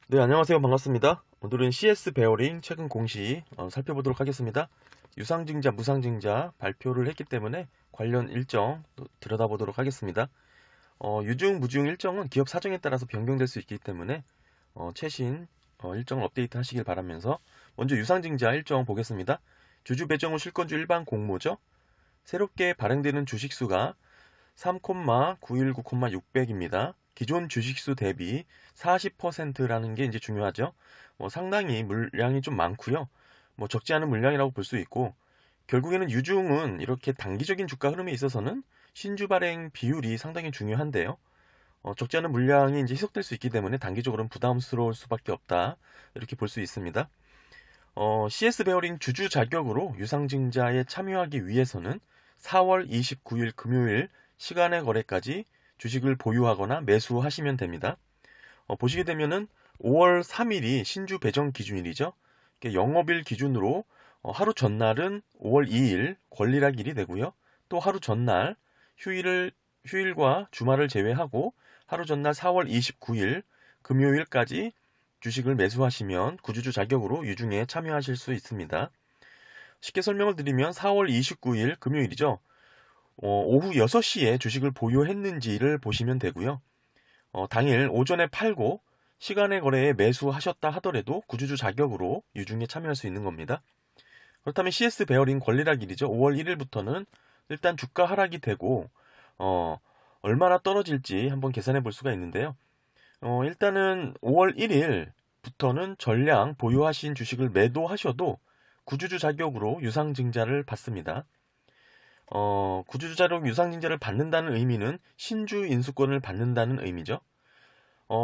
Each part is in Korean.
네, 안녕하세요. 반갑습니다. 오늘은 CS 베어링 최근 공시 살펴보도록 하겠습니다. 유상증자, 무상증자 발표를 했기 때문에 관련 일정 또 들여다보도록 하겠습니다. 유증, 무증 일정은 기업 사정에 따라서 변경될 수 있기 때문에 최신 일정을 업데이트 하시길 바라면서 먼저 유상증자 일정 보겠습니다. 주주 배정 후 실권주 일반 공모죠. 새롭게 발행되는 주식수가 3,919,600입니다. 기존 주식수 대비 40%라는 게 이제 중요하죠. 상당히 물량이 좀 많고요. 적지 않은 물량이라고 볼 수 있고, 결국에는 유중은 이렇게 단기적인 주가 흐름에 있어서는 신주 발행 비율이 상당히 중요한데요. 적지 않은 물량이 이제 희석될 수 있기 때문에 단기적으로는 부담스러울 수밖에 없다. 이렇게 볼 수 있습니다. CS 베어링 주주 자격으로 유상증자에 참여하기 위해서는 4월 29일 금요일 시간의 거래까지 주식을 보유하거나 매수하시면 됩니다. 보시게 되면은 5월 3일이 신주 배정 기준일이죠. 영업일 기준으로 하루 전날은 5월 2일 권리락일이 되고요. 또 하루 전날 휴일과 주말을 제외하고 하루 전날 4월 29일 금요일까지 주식을 매수하시면 구주주 자격으로 유중에 참여하실 수 있습니다. 쉽게 설명을 드리면 4월 29일 금요일이죠. 오후 6시에 주식을 보유했는지를 보시면 되고요. 당일 오전에 팔고 시간의 거래에 매수하셨다 하더라도 구주주 자격으로 유중에 참여할 수 있는 겁니다. 그렇다면 CS 베어링 권리락일이죠. 5월 1일부터는 일단 주가 하락이 되고 얼마나 떨어질지 한번 계산해 볼 수가 있는데요. 일단은 5월 1일부터는 전량 보유하신 주식을 매도하셔도 구주주 자격으로 유상증자를 받습니다. 구주주 자격 유상증자를 받는다는 의미는 신주 인수권을 받는다는 의미죠.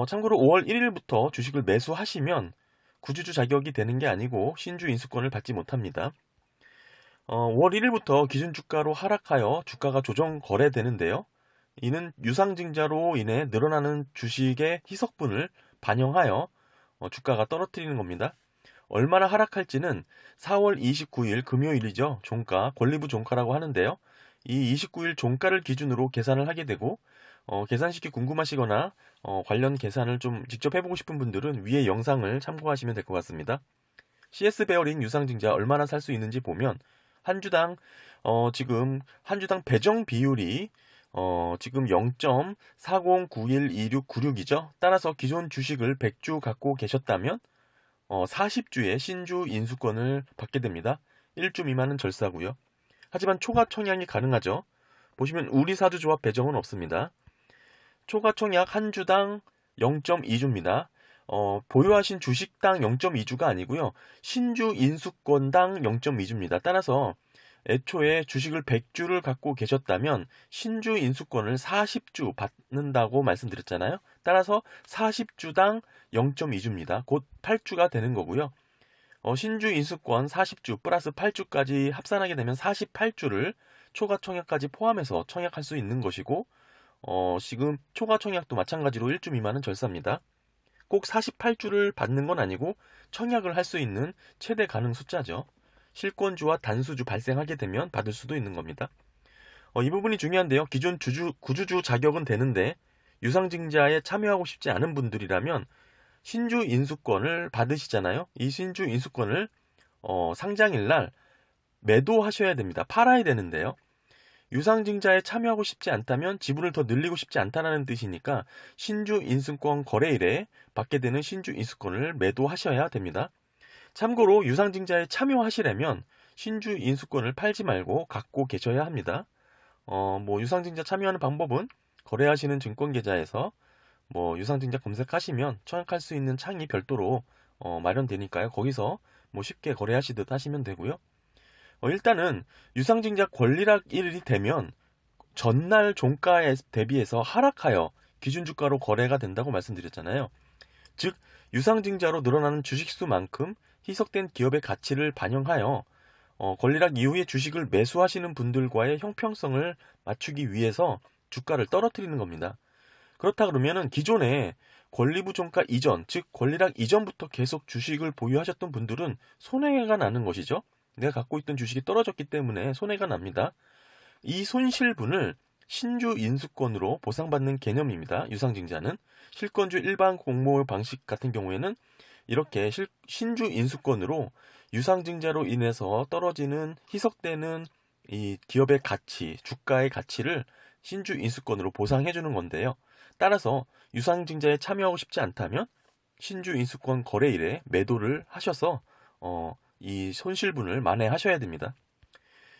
참고로 5월 1일부터 주식을 매수하시면 구주주 자격이 되는 게 아니고 신주 인수권을 받지 못합니다. 5월 1일부터 기준주가로 하락하여 주가가 조정 거래되는데요. 이는 유상증자로 인해 늘어나는 주식의 희석분을 반영하여 주가가 떨어뜨리는 겁니다. 얼마나 하락할지는 4월 29일 금요일이죠. 종가, 권리부 종가라고 하는데요. 이 29일 종가를 기준으로 계산을 하게 되고 계산식이 궁금하시거나 관련 계산을 좀 직접 해보고 싶은 분들은 위의 영상을 참고하시면 될 것 같습니다. CS 베어링 유상증자 얼마나 살 수 있는지 보면 한 주당 지금 한 주당 배정 비율이 지금 0.40912696이죠. 따라서 기존 주식을 100주 갖고 계셨다면 40주의 신주 인수권을 받게 됩니다. 1주 미만은 절사고요. 하지만 초과 청약이 가능하죠. 보시면 우리사주조합 배정은 없습니다. 초과 청약 한 주당 0.2주입니다. 보유하신 주식당 0.2주가 아니고요. 신주 인수권당 0.2주입니다. 따라서 애초에 주식을 100주를 갖고 계셨다면 신주 인수권을 40주 받는다고 말씀드렸잖아요. 따라서 40주당 0.2주입니다. 곧 8주가 되는 거고요. 신주 인수권 40주 플러스 8주까지 합산하게 되면 48주를 초과 청약까지 포함해서 청약할 수 있는 것이고 지금 초과 청약도 마찬가지로 1주 미만은 절사입니다. 꼭 48주를 받는 건 아니고 청약을 할 수 있는 최대 가능 숫자죠. 실권주와 단수주 발생하게 되면 받을 수도 있는 겁니다. 이 부분이 중요한데요. 기존 구주주 자격은 되는데 유상증자에 참여하고 싶지 않은 분들이라면 신주 인수권을 받으시잖아요. 이 신주 인수권을 상장일 날 매도하셔야 됩니다. 팔아야 되는데요. 유상증자에 참여하고 싶지 않다면 지분을 더 늘리고 싶지 않다는 뜻이니까 신주 인수권 거래일에 받게 되는 신주 인수권을 매도하셔야 됩니다. 참고로 유상증자에 참여하시려면 신주 인수권을 팔지 말고 갖고 계셔야 합니다. 유상증자 참여하는 방법은 거래하시는 증권계좌에서 유상증자 검색하시면 청약할 수 있는 창이 별도로 마련되니까요. 거기서 쉽게 거래하시듯 하시면 되고요. 일단은 유상증자 권리락일이 되면 전날 종가에 대비해서 하락하여 기준주가로 거래가 된다고 말씀드렸잖아요. 즉 유상증자로 늘어나는 주식수만큼 희석된 기업의 가치를 반영하여 권리락 이후에 주식을 매수하시는 분들과의 형평성을 맞추기 위해서 주가를 떨어뜨리는 겁니다. 그렇다 그러면은 기존에 권리부 종가 이전, 즉 권리락 이전부터 계속 주식을 보유하셨던 분들은 손해가 나는 것이죠. 내가 갖고 있던 주식이 떨어졌기 때문에 손해가 납니다. 이 손실분을 신주 인수권으로 보상받는 개념입니다. 유상증자는 실권주 일반 공모 방식 같은 경우에는 이렇게 신주 인수권으로 유상증자로 인해서 떨어지는 희석되는 이 기업의 가치, 주가의 가치를 신주 인수권으로 보상해 주는 건데요. 따라서 유상증자에 참여하고 싶지 않다면 신주 인수권 거래일에 매도를 하셔서 이 손실분을 만회하셔야 됩니다.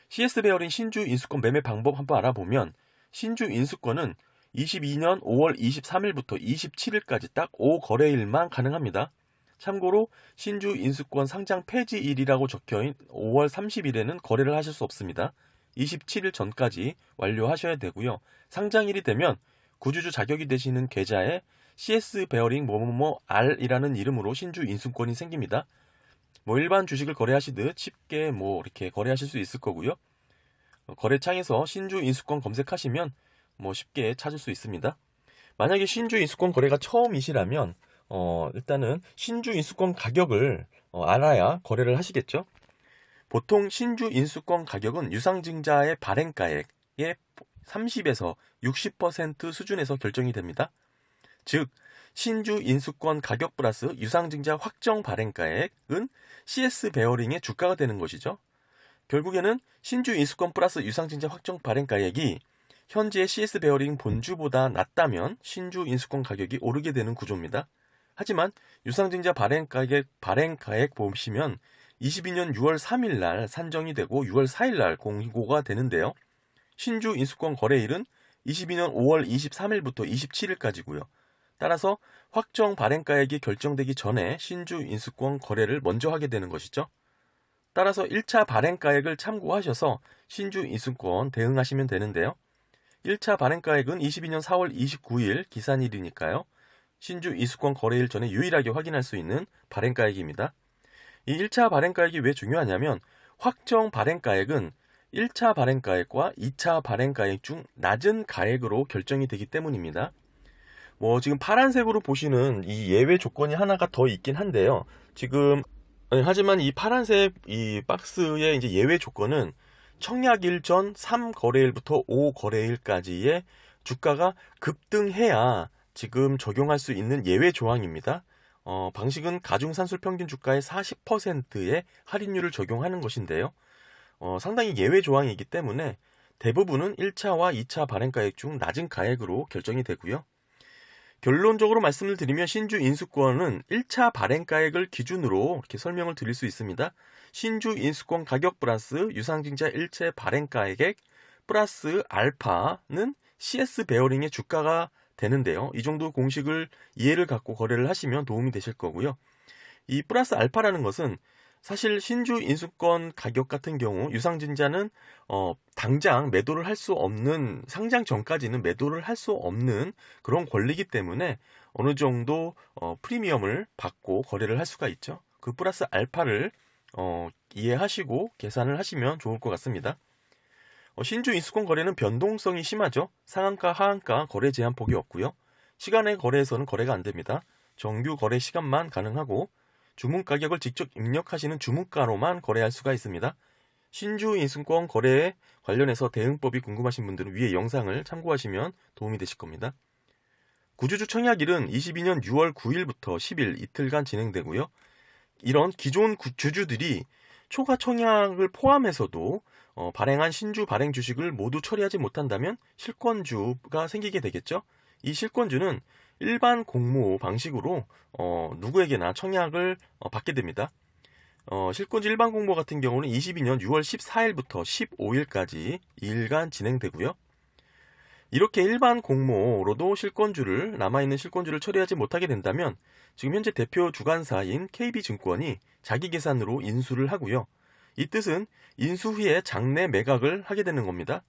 CS 베어링 신주 인수권 매매 방법 한번 알아보면 신주 인수권은 22년 5월 23일부터 27일까지 딱 5거래일만 가능합니다. 참고로 신주 인수권 상장 폐지일이라고 적혀인 5월 30일에는 거래를 하실 수 없습니다. 27일 전까지 완료하셔야 되고요. 상장일이 되면 구주주 자격이 되시는 계좌에 CS 베어링 뭐뭐뭐 R이라는 이름으로 신주 인수권이 생깁니다. 일반 주식을 거래하시듯 쉽게 이렇게 거래하실 수 있을 거고요. 거래창에서 신주 인수권 검색하시면 쉽게 찾을 수 있습니다. 만약에 신주 인수권 거래가 처음이시라면 일단은 신주 인수권 가격을 알아야 거래를 하시겠죠. 보통 신주 인수권 가격은 유상증자의 발행가액의 30에서 60% 수준에서 결정이 됩니다. 즉 신주 인수권 가격 플러스 유상증자 확정 발행가액은 CS 베어링의 주가가 되는 것이죠. 결국에는 신주 인수권 플러스 유상증자 확정 발행가액이 현재 CS 베어링 본주보다 낮다면 신주 인수권 가격이 오르게 되는 구조입니다. 하지만 유상증자 발행가액 보시면 22년 6월 3일 날 산정이 되고 6월 4일 날 공고가 되는데요. 신주 인수권 거래일은 22년 5월 23일부터 27일까지고요. 따라서 확정 발행가액이 결정되기 전에 신주 인수권 거래를 먼저 하게 되는 것이죠. 따라서 1차 발행가액을 참고하셔서 신주 인수권 대응하시면 되는데요. 1차 발행가액은 22년 4월 29일 기산일이니까요. 신주 인수권 거래일 전에 유일하게 확인할 수 있는 발행가액입니다. 이 1차 발행가액이 왜 중요하냐면 확정 발행가액은 1차 발행가액과 2차 발행가액 중 낮은 가액으로 결정이 되기 때문입니다. 지금 파란색으로 보시는 이 예외 조건이 하나가 더 있긴 한데요. 하지만 이 파란색 이 박스의 이제 예외 조건은 청약일 전 3거래일부터 5거래일까지의 주가가 급등해야 지금 적용할 수 있는 예외 조항입니다. 방식은 가중산술 평균 주가의 40%의 할인율을 적용하는 것인데요. 상당히 예외 조항이기 때문에 대부분은 1차와 2차 발행가액 중 낮은 가액으로 결정이 되고요. 결론적으로 말씀을 드리면 신주 인수권은 1차 발행가액을 기준으로 이렇게 설명을 드릴 수 있습니다. 신주 인수권 가격 플러스 유상증자 일체 발행가액 플러스 알파는 CS 베어링의 주가가 되는데요. 이 정도 공식을 이해를 갖고 거래를 하시면 도움이 되실 거고요. 이 플러스 알파라는 것은 사실 신주 인수권 가격 같은 경우 유상증자는 당장 매도를 할 수 없는, 상장 전까지는 매도를 할 수 없는 그런 권리이기 때문에 어느 정도 프리미엄을 받고 거래를 할 수가 있죠. 그 플러스 알파를 이해하시고 계산을 하시면 좋을 것 같습니다. 신주 인수권 거래는 변동성이 심하죠. 상한가, 하한가 거래 제한폭이 없고요. 시간의 거래에서는 거래가 안 됩니다. 정규 거래 시간만 가능하고 주문 가격을 직접 입력하시는 주문가로만 거래할 수가 있습니다. 신주 인수권 거래에 관련해서 대응법이 궁금하신 분들은 위에 영상을 참고하시면 도움이 되실 겁니다. 구주주 청약일은 22년 6월 9일부터 10일 이틀간 진행되고요. 이런 기존 주주들이 초과 청약을 포함해서도 발행한 신주 발행 주식을 모두 처리하지 못한다면 실권주가 생기게 되겠죠. 이 실권주는 일반 공모 방식으로 누구에게나 청약을 받게 됩니다. 실권주 일반 공모 같은 경우는 22년 6월 14일부터 15일까지 2일간 진행되고요. 이렇게 일반 공모로도 남아있는 실권주를 처리하지 못하게 된다면 지금 현재 대표 주관사인 KB증권이 자기 계산으로 인수를 하고요. 이 뜻은 인수 후에 장내 매각을 하게 되는 겁니다.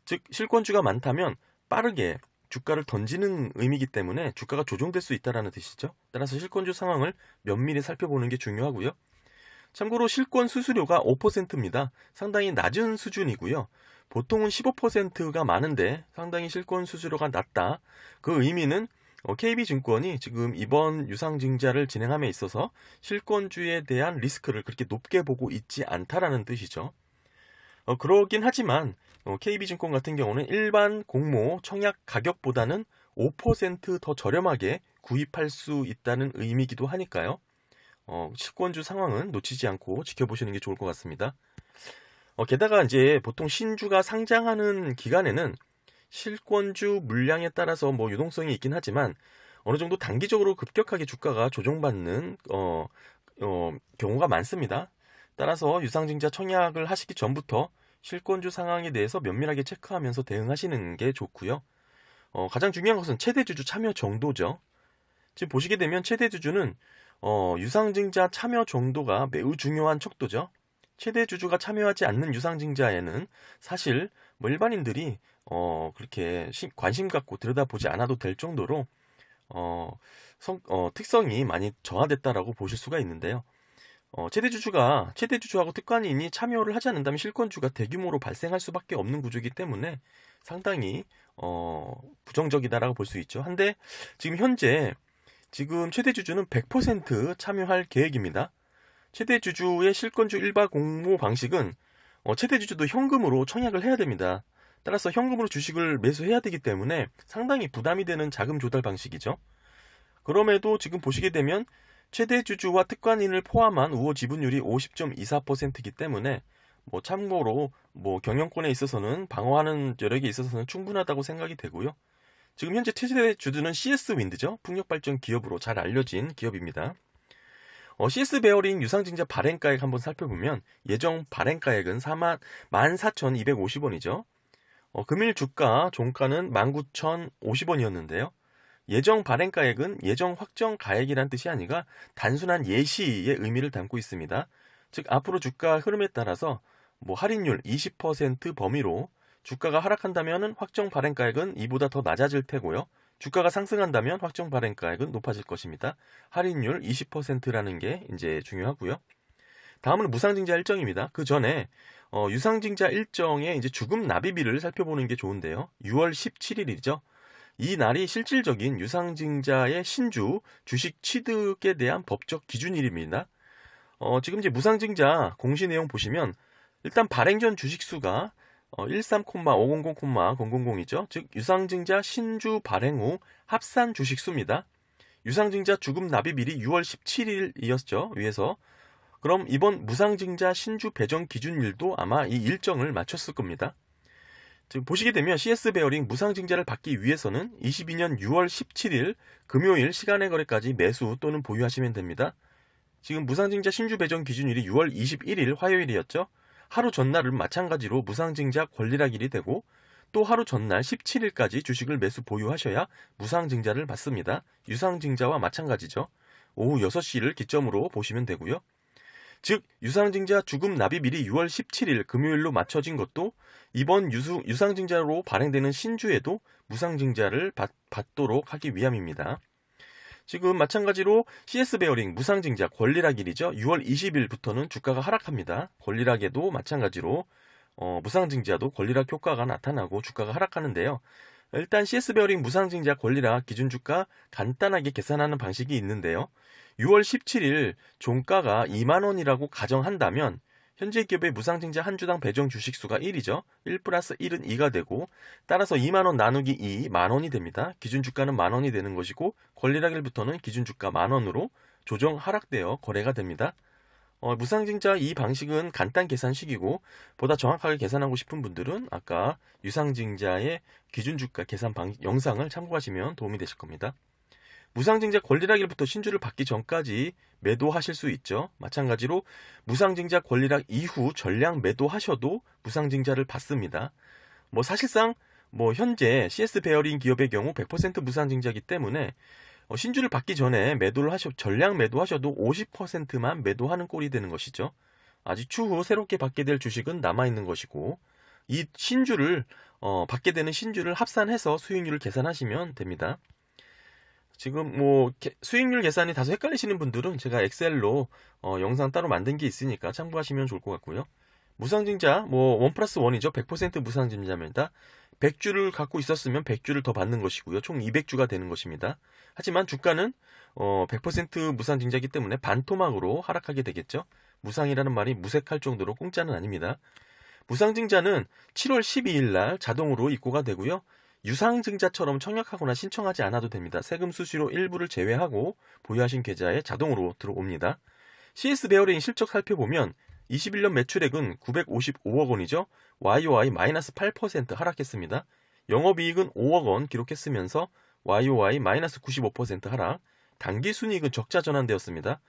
즉 실권주가 많다면 빠르게 주가를 던지는 의미이기 때문에 주가가 조정될 수 있다는 뜻이죠. 따라서 실권주 상황을 면밀히 살펴보는 게 중요하고요. 참고로 실권 수수료가 5%입니다. 상당히 낮은 수준이고요. 보통은 15%가 많은데 상당히 실권 수수료가 낮다. 그 의미는 KB증권이 지금 이번 유상증자를 진행함에 있어서 실권주에 대한 리스크를 그렇게 높게 보고 있지 않다라는 뜻이죠. 그러긴 하지만 KB증권 같은 경우는 일반 공모 청약 가격보다는 5% 더 저렴하게 구입할 수 있다는 의미이기도 하니까요. 실권주 상황은 놓치지 않고 지켜보시는 게 좋을 것 같습니다. 게다가 이제 보통 신주가 상장하는 기간에는 실권주 물량에 따라서 뭐 유동성이 있긴 하지만 어느 정도 단기적으로 급격하게 주가가 조정받는 경우가 많습니다. 따라서 유상증자 청약을 하시기 전부터 실권주 상황에 대해서 면밀하게 체크하면서 대응하시는 게 좋고요. 가장 중요한 것은 최대주주 참여 정도죠. 지금 보시게 되면 최대주주는 유상증자 참여 정도가 매우 중요한 척도죠. 최대주주가 참여하지 않는 유상증자에는 사실 뭐 일반인들이 그렇게 관심 갖고 들여다보지 않아도 될 정도로 특성이 많이 저하됐다라고 보실 수가 있는데요. 최대주주하고 특관인이 참여를 하지 않는다면 실권주가 대규모로 발생할 수밖에 없는 구조이기 때문에 상당히 부정적이다라고 볼 수 있죠. 한데 지금 최대주주는 100% 참여할 계획입니다. 최대주주의 실권주 일반 공모 방식은 최대주주도 현금으로 청약을 해야 됩니다. 따라서 현금으로 주식을 매수해야 되기 때문에 상당히 부담이 되는 자금 조달 방식이죠. 그럼에도 지금 보시게 되면 최대주주와 특관인을 포함한 우호 지분율이 50.24%이기 때문에 참고로 경영권에 있어서는 방어하는 여력에 있어서는 충분하다고 생각이 되고요. 지금 현재 최대주주는 CS윈드죠. 풍력발전 기업으로 잘 알려진 기업입니다. CS 베어링 유상증자 발행가액 한번 살펴보면 예정 발행가액은 14,250원이죠. 금일 주가 종가는 19,050원이었는데요. 예정 발행가액은 예정 확정 가액이란 뜻이 아니라 단순한 예시의 의미를 담고 있습니다. 즉 앞으로 주가 흐름에 따라서 할인율 20% 범위로 주가가 하락한다면 확정 발행가액은 이보다 더 낮아질 테고요. 주가가 상승한다면 확정 발행가액은 높아질 것입니다. 할인율 20%라는 게 이제 중요하고요. 다음은 무상증자 일정입니다. 그 전에 유상증자 일정의 이제 주금 납입일을 살펴보는 게 좋은데요. 6월 17일이죠. 이 날이 실질적인 유상증자의 신주 주식 취득에 대한 법적 기준일입니다. 지금 이제 무상증자 공시 내용 보시면 일단 발행 전 주식 수가 13,500,000이죠. 즉 유상증자 신주 발행 후 합산 주식 수입니다. 유상증자 주금 납입일이 6월 17일이었죠. 위에서. 그럼 이번 무상증자 신주 배정 기준일도 아마 이 일정을 맞췄을 겁니다. 지금 보시게 되면 CS 베어링 무상증자를 받기 위해서는 22년 6월 17일 금요일 시간의 거래까지 매수 또는 보유하시면 됩니다. 지금 무상증자 신주 배정 기준일이 6월 21일 화요일이었죠. 하루 전날은 마찬가지로 무상증자 권리락일이 되고 또 하루 전날 17일까지 주식을 매수 보유하셔야 무상증자를 받습니다. 유상증자와 마찬가지죠. 오후 6시를 기점으로 보시면 되고요. 즉 유상증자 주금 납입일이 6월 17일 금요일로 맞춰진 것도 이번 유상증자로 발행되는 신주에도 무상증자를 받도록 하기 위함입니다. 지금 마찬가지로 CS 베어링 무상증자 권리락일이죠. 6월 20일부터는 주가가 하락합니다. 권리락에도 마찬가지로 무상증자도 권리락 효과가 나타나고 주가가 하락하는데요. 일단 CS 베어링 무상증자 권리락 기준주가 간단하게 계산하는 방식이 있는데요. 6월 17일 종가가 2만원이라고 가정한다면 현재 기업의 무상증자 한 주당 배정 주식수가 1이죠. 1 플러스 1은 2가 되고 따라서 2만원 나누기 2, 만원이 됩니다. 기준주가는 만원이 되는 것이고 권리락일부터는 기준주가 만원으로 조정 하락되어 거래가 됩니다. 무상증자 이 방식은 간단 계산식이고 보다 정확하게 계산하고 싶은 분들은 아까 유상증자의 기준주가 계산 영상을 참고하시면 도움이 되실 겁니다. 무상증자 권리락일부터 신주를 받기 전까지 매도하실 수 있죠. 마찬가지로 무상증자 권리락 이후 전량 매도하셔도 무상증자를 받습니다. 사실상 현재 CS 베어링 기업의 경우 100% 무상증자이기 때문에 신주를 받기 전에 전량 매도하셔도 50%만 매도하는 꼴이 되는 것이죠. 아직 추후 새롭게 받게 될 주식은 남아있는 것이고 이 신주를 받게 되는 신주를 합산해서 수익률을 계산하시면 됩니다. 지금 수익률 계산이 다소 헷갈리시는 분들은 제가 엑셀로 영상 따로 만든 게 있으니까 참고하시면 좋을 것 같고요. 무상증자 1 플러스 1이죠. 100% 무상증자입니다. 100주를 갖고 있었으면 100주를 더 받는 것이고요. 총 200주가 되는 것입니다. 하지만 주가는 100% 무상증자이기 때문에 반토막으로 하락하게 되겠죠. 무상이라는 말이 무색할 정도로 공짜는 아닙니다. 무상증자는 7월 12일 날 자동으로 입고가 되고요. 유상증자처럼 청약하거나 신청하지 않아도 됩니다. 세금 수수료 일부를 제외하고 보유하신 계좌에 자동으로 들어옵니다. CS 베어링 실적 살펴보면 21년 매출액은 955억 원이죠. YOY 마이너스 8% 하락했습니다. 영업이익은 5억 원 기록했으면서 YOY 마이너스 95% 하락, 당기순이익은 적자 전환되었습니다.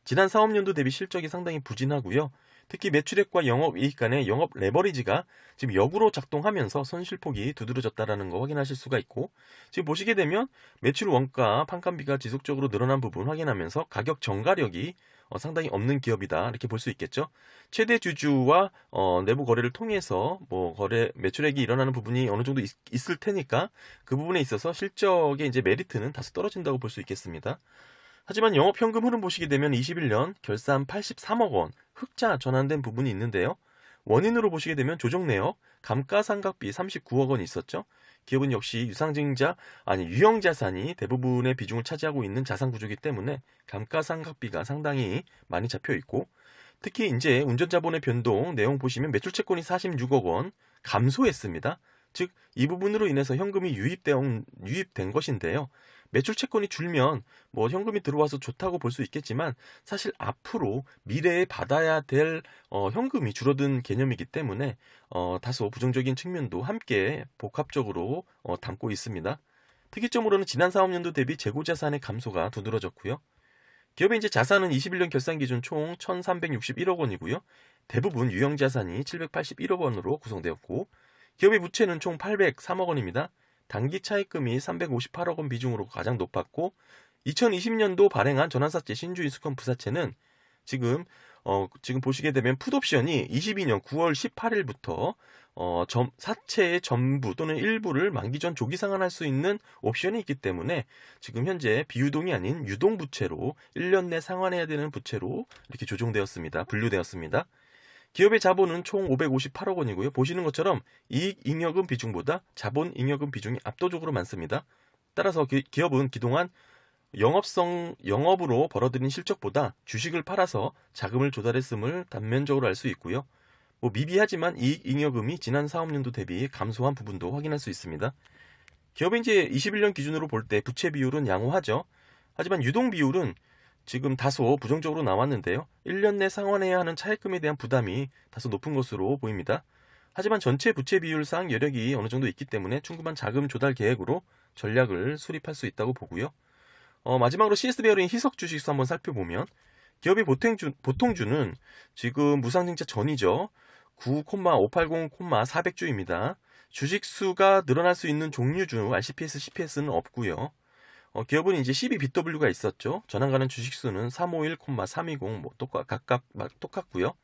지난 사업년도 대비 실적이 상당히 부진하고요. 특히 매출액과 영업이익 간의 영업 레버리지가 지금 역으로 작동하면서 손실폭이 두드러졌다는 거 확인하실 수가 있고, 지금 보시게 되면 매출 원가, 판관비가 지속적으로 늘어난 부분 확인하면서 가격 정가력이 상당히 없는 기업이다 이렇게 볼 수 있겠죠. 최대 주주와 내부 거래를 통해서 거래 매출액이 일어나는 부분이 어느 정도 있을 테니까 그 부분에 있어서 실적의 이제 메리트는 다소 떨어진다고 볼 수 있겠습니다. 하지만 영업 현금 흐름 보시게 되면 21년 결산 83억 원 흑자 전환된 부분이 있는데요. 원인으로 보시게 되면 조정 내역, 감가상각비 39억 원이 있었죠. 기업은 역시 유형 자산이 대부분의 비중을 차지하고 있는 자산 구조이기 때문에 감가상각비가 상당히 많이 잡혀 있고, 특히 이제 운전자본의 변동 내용 보시면 매출채권이 46억 원 감소했습니다. 즉 이 부분으로 인해서 현금이 유입된 것인데요. 매출 채권이 줄면 현금이 들어와서 좋다고 볼 수 있겠지만 사실 앞으로 미래에 받아야 될 현금이 줄어든 개념이기 때문에 다소 부정적인 측면도 함께 복합적으로 담고 있습니다. 특이점으로는 지난 사업년도 대비 재고자산의 감소가 두드러졌고요. 기업의 이제 자산은 21년 결산 기준 총 1,361억 원이고요. 대부분 유형자산이 781억 원으로 구성되었고, 기업의 부채는 총 803억 원입니다. 단기 차입금이 358억 원 비중으로 가장 높았고, 2020년도 발행한 전환사채 신주인수권 부사채는 지금 보시게 되면 풋옵션이 22년 9월 18일부터 사채의 전부 또는 일부를 만기 전 조기 상환할 수 있는 옵션이 있기 때문에 지금 현재 비유동이 아닌 유동 부채로 1년 내 상환해야 되는 부채로 이렇게 조정되었습니다. 분류되었습니다. 기업의 자본은 총 558억 원이고요. 보시는 것처럼 이익잉여금 비중보다 자본잉여금 비중이 압도적으로 많습니다. 따라서 기업은 그동안 영업으로 벌어들인 실적보다 주식을 팔아서 자금을 조달했음을 단면적으로 알 수 있고요. 미비하지만 이익잉여금이 지난 사업년도 대비 감소한 부분도 확인할 수 있습니다. 기업이 이제 21년 기준으로 볼 때 부채 비율은 양호하죠. 하지만 유동 비율은 지금 다소 부정적으로 나왔는데요. 1년 내 상환해야 하는 차입금에 대한 부담이 다소 높은 것으로 보입니다. 하지만 전체 부채 비율상 여력이 어느 정도 있기 때문에 충분한 자금 조달 계획으로 전략을 수립할 수 있다고 보고요. 마지막으로 CS 베어링 희석 주식수 한번 살펴보면, 기업의 보통주는 지금 무상증자 전이죠. 9,580,400주입니다. 주식수가 늘어날 수 있는 종류주 RCPS, CPS는 없고요. 기업은 이제 12BW가 있었죠. 전환 가능 주식수는 351,320 각각 똑같고요.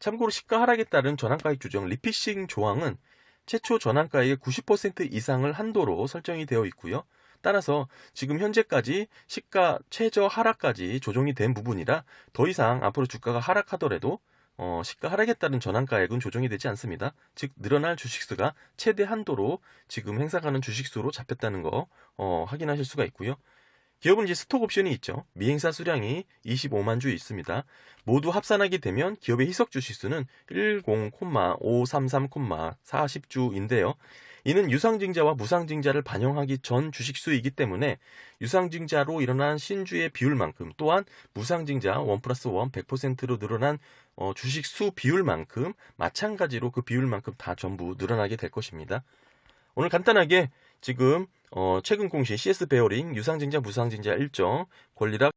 참고로 시가 하락에 따른 전환가액 조정 리피싱 조항은 최초 전환가액의 90% 이상을 한도로 설정이 되어 있고요. 따라서 지금 현재까지 시가 최저 하락까지 조정이 된 부분이라 더 이상 앞으로 주가가 하락하더라도 시가 하락에 따른 전환가액은 조정이 되지 않습니다. 즉 늘어날 주식수가 최대 한도로 지금 행사가는 주식수로 잡혔다는 거 확인하실 수가 있고요. 기업은 이제 스톡 옵션이 있죠. 미행사 수량이 25만 주 있습니다. 모두 합산하게 되면 기업의 희석 주식수는 10,533,40주인데요. 이는 유상증자와 무상증자를 반영하기 전 주식수이기 때문에 유상증자로 일어난 신주의 비율만큼, 또한 무상증자 1+1 100%로 늘어난 주식수 비율만큼 마찬가지로 그 비율만큼 다 전부 늘어나게 될 것입니다. 오늘 간단하게 지금 최근 공시 CS 베어링 유상증자 무상증자 일정 권리락